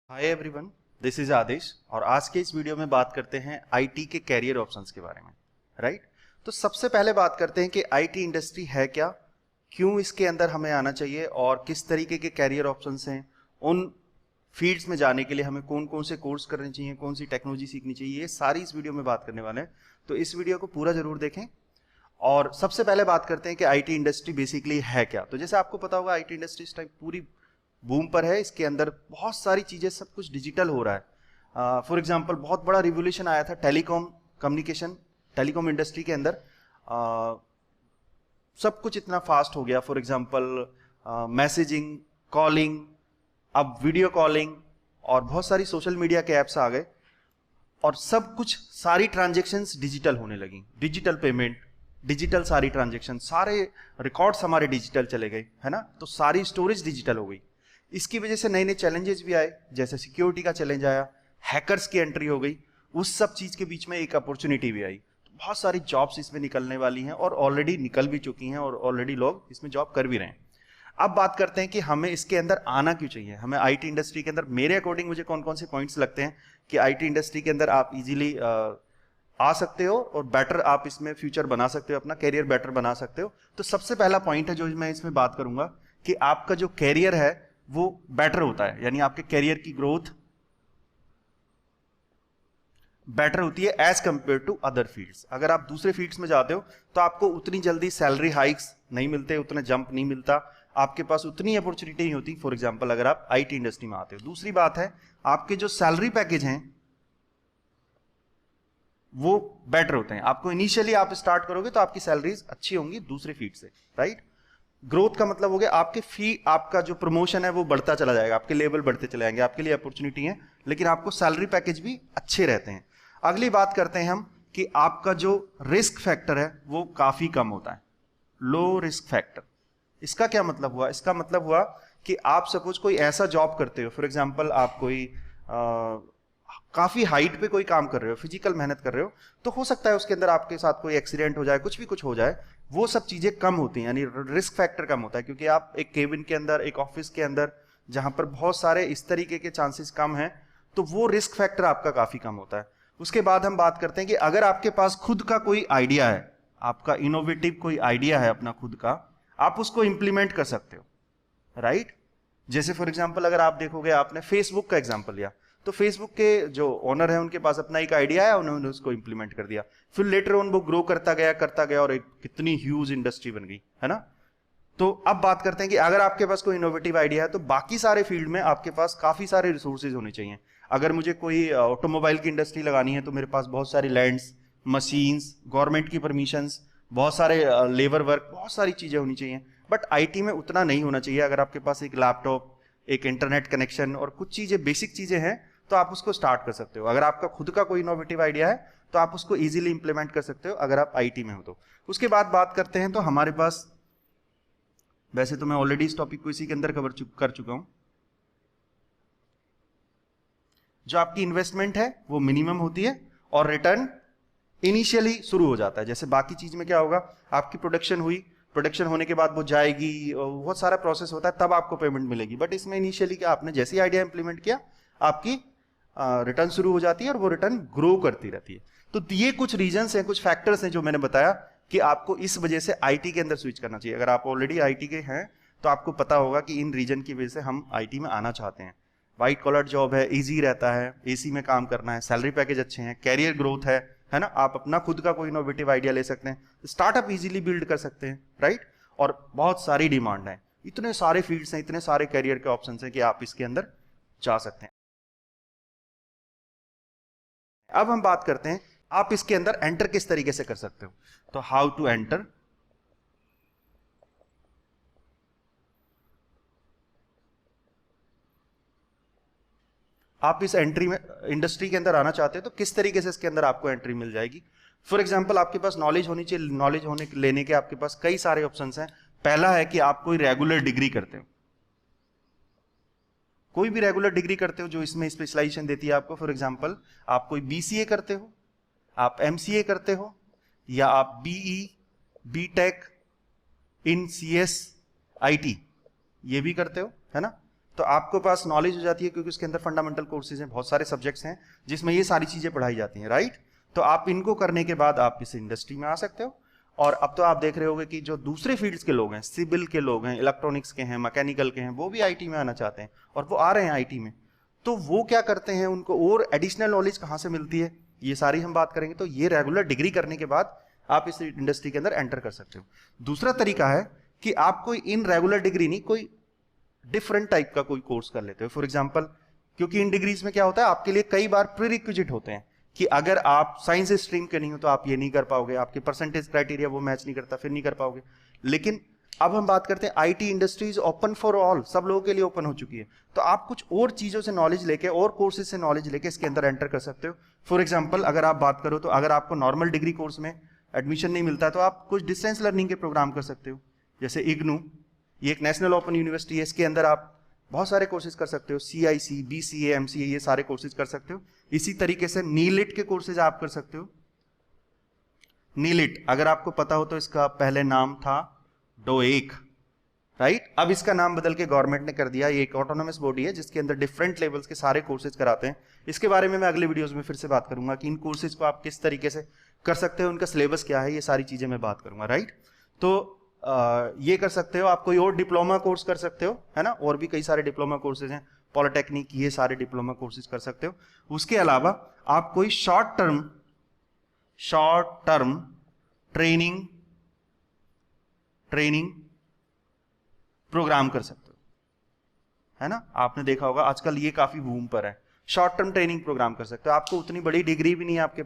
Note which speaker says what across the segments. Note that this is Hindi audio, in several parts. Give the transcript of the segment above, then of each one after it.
Speaker 1: हाय एवरीवन, दिस इज आदेश और आज के इस वीडियो में बात करते हैं आईटी के कैरियर ऑप्शंस के बारे में। राइट। तो सबसे पहले बात करते हैं कि आईटी इंडस्ट्री है क्या, क्यों इसके अंदर हमें आना चाहिए और किस तरीके के कैरियर ऑप्शंस हैं। उन फील्ड्स में जाने के लिए हमें कौन कौन से कोर्स करने चाहिए, कौन सी टेक्नोलॉजी सीखनी चाहिए, ये सारी इस वीडियो में बात करने वाले हैं। तो इस वीडियो को पूरा जरूर देखें। और सबसे पहले बात करते हैं कि आईटी इंडस्ट्री बेसिकली है क्या। तो जैसे आपको पता होगा, आईटी इंडस्ट्री इस टाइम पूरी बूम पर है। इसके अंदर बहुत सारी चीजें, सब कुछ डिजिटल हो रहा है। फॉर एग्जांपल बहुत बड़ा रिवोल्यूशन आया था टेलीकॉम कम्युनिकेशन, टेलीकॉम इंडस्ट्री के अंदर। सब कुछ इतना फास्ट हो गया। फॉर एग्जांपल मैसेजिंग, कॉलिंग, अब वीडियो कॉलिंग और बहुत सारी सोशल मीडिया के ऐप्स आ गए और सब कुछ, सारी ट्रांजेक्शन्स डिजिटल होने लगी। डिजिटल पेमेंट, डिजिटल सारी ट्रांजेक्शन, सारे रिकॉर्ड्स हमारे डिजिटल चले गए, है ना। तो सारी स्टोरेज डिजिटल हो गई। इसकी वजह से नए नए चैलेंजेस भी आए, जैसे सिक्योरिटी का चैलेंज आया, हैकर्स की एंट्री हो गई। उस सब चीज के बीच में एक अपॉर्चुनिटी भी आई। तो बहुत सारी जॉब्स इसमें निकलने वाली हैं और ऑलरेडी निकल भी चुकी हैं और ऑलरेडी लोग इसमें जॉब कर भी रहे हैं। अब बात करते हैं कि हमें इसके अंदर आना क्यों चाहिए, हमें आईटी इंडस्ट्री के अंदर। मेरे अकॉर्डिंग मुझे कौन कौन से पॉइंट्स लगते हैं कि आईटी इंडस्ट्री के अंदर आप इजीली आ सकते हो और बेटर आप इसमें फ्यूचर बना सकते हो, अपना कैरियर बेटर बना सकते हो। तो सबसे पहला पॉइंट है जो मैं इसमें बात करूंगा कि आपका जो कैरियर है वो बेटर होता है, यानी आपके कैरियर की ग्रोथ बेटर होती है as compare to other fields. अगर आप दूसरे फील्ड्स में जाते हो तो आपको उतनी जल्दी सैलरी हाइक्स नहीं मिलते, उतना जंप नहीं मिलता, आपके पास उतनी अपॉर्चुनिटी नहीं होती। फॉर एग्जांपल अगर आप आईटी इंडस्ट्री में आते हो। दूसरी बात है, आपके जो सैलरी पैकेज हैं वो बेटर होते हैं। आपको इनिशियली आप स्टार्ट करोगे तो आपकी सैलरीज अच्छी होंगी दूसरे फील्ड से। राइट। ग्रोथ का मतलब हो गया आपके आपका जो प्रमोशन है वो बढ़ता चला जाएगा, आपके लेवल बढ़ते चले जाएंगे, आपके लिए अपॉर्चुनिटी है, लेकिन आपको सैलरी पैकेज भी अच्छे रहते हैं। अगली बात करते हैं हम कि आपका जो रिस्क फैक्टर है वो काफी कम होता है, लो रिस्क फैक्टर। इसका क्या मतलब हुआ? इसका मतलब हुआ कि आप सपोज कोई ऐसा जॉब करते हो, फॉर एग्जाम्पल आप कोई काफी हाइट पे कोई काम कर रहे हो, फिजिकल मेहनत कर रहे हो, तो हो सकता है उसके अंदर आपके साथ कोई एक्सीडेंट हो जाए, कुछ हो जाए। वो सब चीजें कम होती हैं, यानी रिस्क फैक्टर कम होता है, क्योंकि आप एक केबिन के अंदर, एक ऑफिस के अंदर, जहां पर बहुत सारे इस तरीके के चांसेस कम हैं, तो वो रिस्क फैक्टर आपका काफी कम होता है। उसके बाद हम बात करते हैं कि अगर आपके पास खुद का कोई आइडिया है, आपका इनोवेटिव कोई आइडिया है अपना खुद का, आप उसको इंप्लीमेंट कर सकते हो। राइट। जैसे फॉर एग्जांपल अगर आप देखोगे, आपने फेसबुक का एग्जांपल लिया, तो फेसबुक के जो ओनर है उनके पास अपना एक आइडिया है, उन्होंने उसको इंप्लीमेंट कर दिया, फिर लेटर ऑन वो ग्रो करता गया और एक कितनी ह्यूज इंडस्ट्री बन गई, है ना। तो अब बात करते हैं कि अगर आपके पास कोई इनोवेटिव आइडिया है तो बाकी सारे फील्ड में आपके पास काफी सारे रिसोर्सेज होने चाहिए। अगर मुझे कोई ऑटोमोबाइल की इंडस्ट्री लगानी है तो मेरे पास बहुत सारी लैंड्स, मशीन्स, गवर्नमेंट की परमिशंस, बहुत सारे लेबर वर्क, बहुत सारी चीजें होनी चाहिए। बट आईटी में उतना नहीं होना चाहिए। अगर आपके पास एक लैपटॉप, एक इंटरनेट कनेक्शन और कुछ चीजें, बेसिक चीजें हैं, तो आप उसको स्टार्ट कर सकते हो। अगर आपका खुद का कोई इनोवेटिव आइडिया है तो आप उसको इजीली इंप्लीमेंट कर सकते हो, अगर आप आईटी में हो तो। उसके बाद बात करते हैं, तो हमारे पास, वैसे तो मैं ऑलरेडी इस टॉपिक को इसी के अंदर कर चुका हूं। जो आपकी इन्वेस्टमेंट है वो मिनिमम होती है और रिटर्न इनिशियली शुरू हो जाता है। जैसे बाकी चीज में क्या होगा, आपकी प्रोडक्शन हुई, प्रोडक्शन होने के बाद वो जाएगी, बहुत सारा प्रोसेस होता है, तब आपको पेमेंट मिलेगी। बट इसमें इनिशियली क्या, आपने जैसे ही आइडिया इंप्लीमेंट किया, आपकी रिटर्न शुरू हो जाती है और वो रिटर्न ग्रो करती रहती है। तो ये कुछ रीजंस हैं, कुछ फैक्टर्स हैं जो मैंने बताया कि आपको इस वजह से आईटी के अंदर स्विच करना चाहिए। अगर आप ऑलरेडी आईटी के हैं तो आपको पता होगा कि इन रीजन की वजह से हम आईटी में आना चाहते हैं। व्हाइट कॉलर जॉब है, इजी रहता है, एसी में काम करना है, सैलरी पैकेज अच्छे हैं, कैरियर ग्रोथ है ना। आप अपना खुद का कोई इनोवेटिव आइडिया ले सकते हैं, स्टार्टअप इजीली बिल्ड कर सकते हैं। राइट। और बहुत सारी डिमांड है, इतने सारे फील्ड्स हैं, इतने सारे कैरियर के ऑप्शंस हैं कि आप इसके अंदर जा सकते हैं। अब हम बात करते हैं आप इसके अंदर एंटर किस तरीके से कर सकते हो। तो हाउ टू एंटर। आप इस एंट्री में, इंडस्ट्री के अंदर आना चाहते हो तो किस तरीके से इसके अंदर आपको एंट्री मिल जाएगी। फॉर एग्जांपल आपके पास नॉलेज होनी चाहिए। नॉलेज होने लेने के आपके पास कई सारे ऑप्शंस हैं। पहला है कि आप कोई रेगुलर डिग्री करते हो, कोई भी रेगुलर डिग्री करते हो जो इसमें स्पेशलाइजेशन देती है आपको। फॉर एग्जांपल आप कोई बीसीए करते हो, आप एमसीए करते हो, या आप BE, BTech in CS IT ये भी करते हो, है ना। तो आपको पास नॉलेज हो जाती है, क्योंकि उसके अंदर फंडामेंटल कोर्सेज हैं, बहुत सारे सब्जेक्ट्स हैं जिसमें ये सारी चीजें पढ़ाई जाती हैं, राइट। तो आप इनको करने के बाद आप इस इंडस्ट्री में आ सकते हो। और अब तो आप देख रहे होंगे कि जो दूसरे फील्ड्स के लोग हैं, सिविल के लोग हैं, इलेक्ट्रॉनिक्स के हैं, मैकेनिकल के हैं, वो भी आईटी में आना चाहते हैं और वो आ रहे हैं आईटी में। तो वो क्या करते हैं, उनको और एडिशनल नॉलेज कहाँ से मिलती है, ये सारी हम बात करेंगे। तो ये रेगुलर डिग्री करने के बाद आप इस इंडस्ट्री के अंदर एंटर कर सकते हो। दूसरा तरीका है कि आप कोई इन रेगुलर डिग्री नहीं, कोई डिफरेंट टाइप का कोई कोर्स कर लेते हो। फॉर एग्जाम्पल, क्योंकि इन डिग्रीज में क्या होता है, आपके लिए कई बार प्रीरिक्विजिट होते हैं कि अगर आप साइंस स्ट्रीम के नहीं हो तो आप ये नहीं कर पाओगे, आपके परसेंटेज क्राइटेरिया वो मैच नहीं करता, फिर नहीं कर पाओगे। लेकिन अब हम बात करते हैं IT industries open for all, सब लोगों के लिए ओपन हो चुकी है। तो आप कुछ और चीजों से नॉलेज लेके और कोर्सेज से नॉलेज लेके इसके अंदर एंटर कर सकते हो। फॉर एग्जाम्पल, अगर आप बात करो तो अगर आपको नॉर्मल डिग्री कोर्स में एडमिशन नहीं मिलता तो आप कुछ डिस्टेंस लर्निंग के प्रोग्राम कर सकते हो। जैसे इग्नू, ये एक नेशनल ओपन यूनिवर्सिटी है, इसके अंदर आप बहुत सारे कोर्सेज कर सकते हो, CIC, BCA, MCA, ये सारे कोर्सेज कर सकते हो। इसी तरीके से नीलिट के कोर्सेज आप कर सकते हो। नीलिट अगर आपको पता हो तो इसका पहले नाम था डोएक, राइट। अब इसका नाम बदल के गवर्नमेंट ने कर दिया। ये एक ऑटोनोमस बॉडी है जिसके अंदर डिफरेंट लेवल्स के सारे कोर्सेज कराते हैं। इसके बारे में मैं अगले वीडियोस में फिर से बात करूंगा कि इन कोर्सेज को आप किस तरीके से कर सकते हो, उनका सिलेबस क्या है, ये सारी चीजें मैं बात करूंगा, राइट। तो ये कर सकते हो। आप कोई और डिप्लोमा कोर्स कर सकते हो, है ना, और भी कई सारे डिप्लोमा कोर्सेज हैं, पॉलिटेक्निक, ये सारे डिप्लोमा कोर्सेज कर सकते हो। उसके अलावा आप कोई शॉर्ट टर्म ट्रेनिंग प्रोग्राम कर सकते हो, है ना। आपने देखा होगा आजकल ये काफी बूम पर है, शॉर्ट टर्म ट्रेनिंग प्रोग्राम कर सकते हो। आपको उतनी बड़ी डिग्री भी नहीं है आपके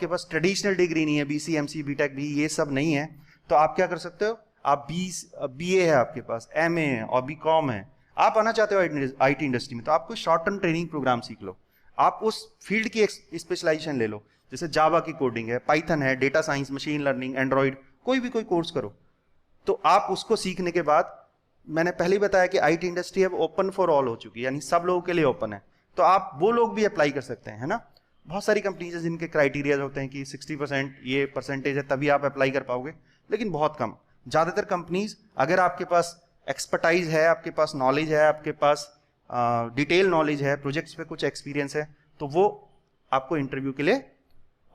Speaker 1: पास ट्रेडिशनल डिग्री नहीं है, BC, MC, BTech भी ये सब नहीं है, तो आप क्या कर सकते हो, आप BA है आपके पास, MA है और BCom है, आप आना चाहते हो IT इंडस्ट्री में, तो आप कोई शॉर्ट टर्म ट्रेनिंग प्रोग्राम सीख लो, आप उस फील्ड की स्पेशलाइजेशन ले लो। जैसे जावा की कोडिंग है, पाइथन है, data science, machine learning, Android, कोई भी कोई कोर्स करो। तो आप उसको सीखने के बाद, मैंने पहले ही बताया कि IT इंडस्ट्री अब ओपन फॉर ऑल हो चुकी है, यानी सब लोगों के लिए ओपन है, तो आप वो लोग भी अप्लाई कर सकते हैं, है ना। बहुत सारी कंपनीज है जिनके क्राइटेरिया होते हैं कि 60% ये परसेंटेज है तभी आप अप्लाई कर पाओगे, लेकिन बहुत कम। ज्यादातर कंपनीज, अगर आपके पास एक्सपर्टाइज है, आपके पास नॉलेज है, आपके पास डिटेल नॉलेज है, प्रोजेक्ट्स पे कुछ एक्सपीरियंस है, तो वो आपको इंटरव्यू के लिए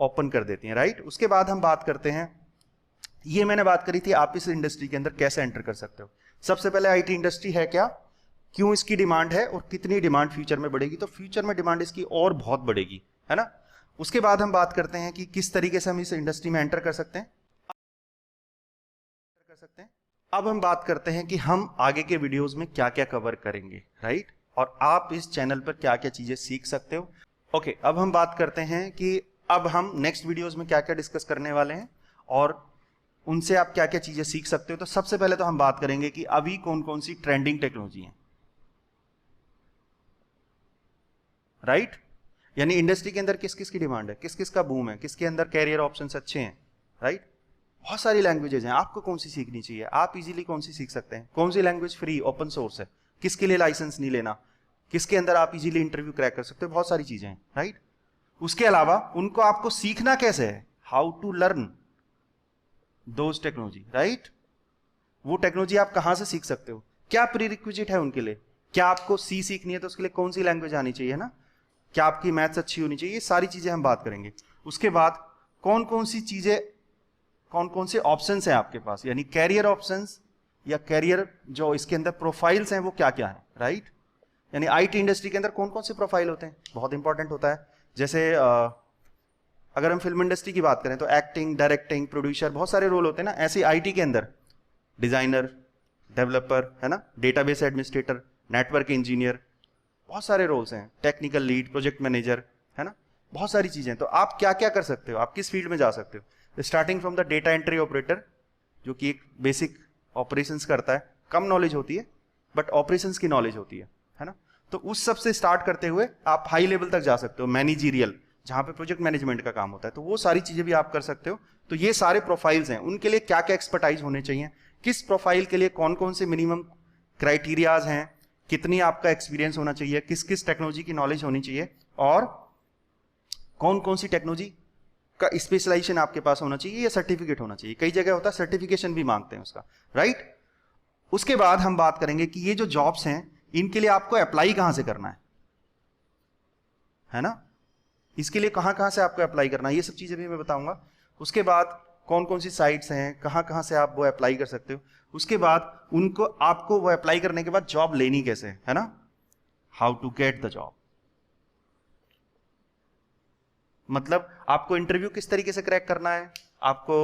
Speaker 1: ओपन कर देती हैं, राइट। उसके बाद हम बात करते हैं, ये मैंने बात करी थी आप इस इंडस्ट्री के अंदर कैसे एंटर कर सकते हो। सबसे पहले IT इंडस्ट्री है क्या, क्यों इसकी डिमांड है और कितनी डिमांड फ्यूचर में बढ़ेगी। तो फ्यूचर में डिमांड इसकी और बहुत बढ़ेगी, है ना। उसके बाद हम बात करते हैं कि किस तरीके से हम इस इंडस्ट्री में एंटर कर सकते हैं। अब हम बात करते हैं कि हम आगे के वीडियोस में क्या क्या कवर करेंगे, राइट, और आप इस चैनल पर क्या क्या चीजें सीख सकते हो। ओके, अब हम बात करते हैं कि अब हम नेक्स्ट वीडियोस में क्या क्या डिस्कस करने वाले हैं और उनसे आप क्या क्या चीजें सीख सकते हो। तो सबसे पहले तो हम बात करेंगे कि अभी कौन कौन सी ट्रेंडिंग टेक्नोलॉजी है, राइट, यानी इंडस्ट्री के अंदर किस किस की डिमांड है, किस किस का बूम है, किसके अंदर कैरियर ऑप्शंस अच्छे हैं, राइट। बहुत सारी लैंग्वेजेस हैं, आपको कौन सी सीखनी चाहिए, आप इजीली कौन सी सीख सकते हैं, कौन सी लैंग्वेज फ्री ओपन सोर्स है, किसके लिए लाइसेंस नहीं लेना, किसके अंदर आप इजीली इंटरव्यू क्रैक कर सकते हो, बहुत सारी चीजें हैं, राइट। उसके अलावा उनको आपको सीखना कैसे है, how to learn those technology, right. वो टेक्नोलॉजी आप कहां से सीख सकते हो, क्या प्रीरिक्विजिट है उनके लिए, क्या आपको C सीखनी है तो उसके लिए कौन सी लैंग्वेज आनी चाहिए, है ना, क्या आपकी मैथ्स अच्छी होनी चाहिए, ये सारी चीजें हम बात करेंगे। उसके बाद कौन कौन सी चीजें, कौन कौन से ऑप्शंस हैं आपके पास, यानी कैरियर ऑप्शंस या कैरियर जो इसके अंदर प्रोफाइल्स हैं वो क्या क्या है, राइट। यानी IT इंडस्ट्री के अंदर कौन कौन से प्रोफाइल होते हैं, बहुत इंपॉर्टेंट होता है। जैसे अगर हम फिल्म इंडस्ट्री की बात करें तो एक्टिंग, डायरेक्टिंग, प्रोड्यूसर, बहुत सारे रोल होते हैं ना। ऐसे IT के अंदर डिजाइनर, डेवलपर, है ना, डेटाबेस एडमिनिस्ट्रेटर, नेटवर्क इंजीनियर, बहुत सारे रोल्स हैं, टेक्निकल लीड, प्रोजेक्ट मैनेजर, है ना, बहुत सारी चीजें। तो आप क्या क्या कर सकते हो, आप किस फील्ड में जा सकते हो, starting from the data entry operator, जो कि एक बेसिक ऑपरेशंस करता है, कम नॉलेज होती है बट ऑपरेशंस की नॉलेज होती है ना। तो उस सब से स्टार्ट करते हुए आप हाई लेवल तक जा सकते हो, मैनेजरियल, जहां पे प्रोजेक्ट मैनेजमेंट का काम होता है, तो वो सारी चीजें भी आप कर सकते हो। तो ये सारे प्रोफाइल्स हैं, उनके लिए क्या क्या एक्सपर्टाइज होने चाहिए, किस प्रोफाइल के लिए कौन कौन से मिनिमम क्राइटेरियाज हैं, कितनी आपका एक्सपीरियंस होना चाहिए, किस किस टेक्नोलॉजी की नॉलेज होनी चाहिए, और कौन कौन सी टेक्नोलॉजी का स्पेशलाइजेशन आपके पास होना चाहिए या सर्टिफिकेट होना चाहिए। कई जगह होता है सर्टिफिकेशन भी मांगते हैं उसका, राइट। उसके बाद हम बात करेंगे कि ये जो जॉब्स हैं इनके लिए आपको अप्लाई कहां से करना है ना, इसके लिए कहां कहां से आपको अप्लाई करना है, ये सब चीजें भी मैं बताऊंगा। उसके बाद कौन कौन सी साइट्स हैं, कहां कहां से आप वो अप्लाई कर सकते हो। उसके बाद उनको आपको वो अप्लाई करने के बाद जॉब लेनी कैसे है ना, how to get the job, मतलब आपको इंटरव्यू किस तरीके से क्रैक करना है, आपको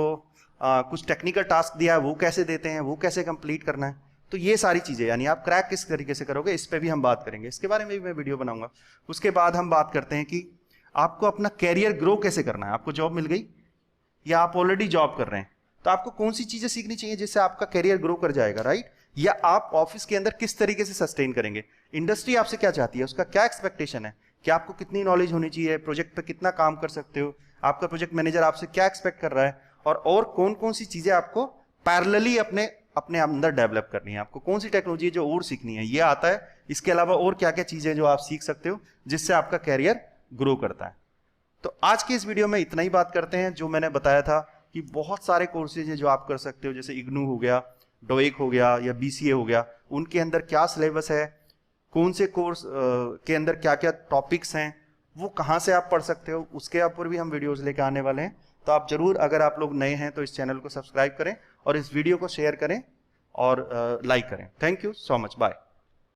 Speaker 1: कुछ टेक्निकल टास्क दिया है वो कैसे देते हैं, वो कैसे कंप्लीट करना है। तो ये सारी चीजें यानी आप क्रैक किस तरीके से करोगे, इस पे भी हम बात करेंगे, इसके बारे में भी मैं वीडियो बनाऊंगा। उसके बाद हम बात करते हैं कि आपको अपना कैरियर ग्रो कैसे करना है। आपको जॉब मिल गई या आप ऑलरेडी जॉब कर रहे हैं, तो आपको कौन सी चीजें सीखनी चाहिए जिससे आपका कैरियर ग्रो कर जाएगा, राइट। या आप ऑफिस के अंदर किस तरीके से सस्टेन करेंगे, इंडस्ट्री आपसे क्या चाहती है, उसका क्या एक्सपेक्टेशन है, कि आपको कितनी नॉलेज होनी चाहिए, प्रोजेक्ट पे कितना काम कर सकते हो, आपका प्रोजेक्ट मैनेजर आपसे क्या एक्सपेक्ट कर रहा है, और कौन कौन सी चीजें आपको पैरेलली अपने अपने अंदर डेवलप करनी है, आपको कौन सी टेक्नोलॉजी जो और सीखनी है, ये आता है। इसके अलावा और क्या क्या चीजें जो आप सीख सकते हो जिससे आपका कैरियर ग्रो करता है। तो आज की इस वीडियो में इतना ही बात करते हैं। जो मैंने बताया था कि बहुत सारे कोर्सेज हैं जो आप कर सकते हो, जैसे इग्नू हो गया, डोइक हो गया या बीसीए हो गया, उनके अंदर क्या सिलेबस है, कौन से कोर्स के अंदर क्या क्या टॉपिक्स हैं, वो कहाँ से आप पढ़ सकते हो, उसके ऊपर भी हम वीडियोस लेकर आने वाले हैं। तो आप जरूर, अगर आप लोग नए हैं तो इस चैनल को सब्सक्राइब करें और इस वीडियो को शेयर करें और लाइक करें। Thank you so much, bye.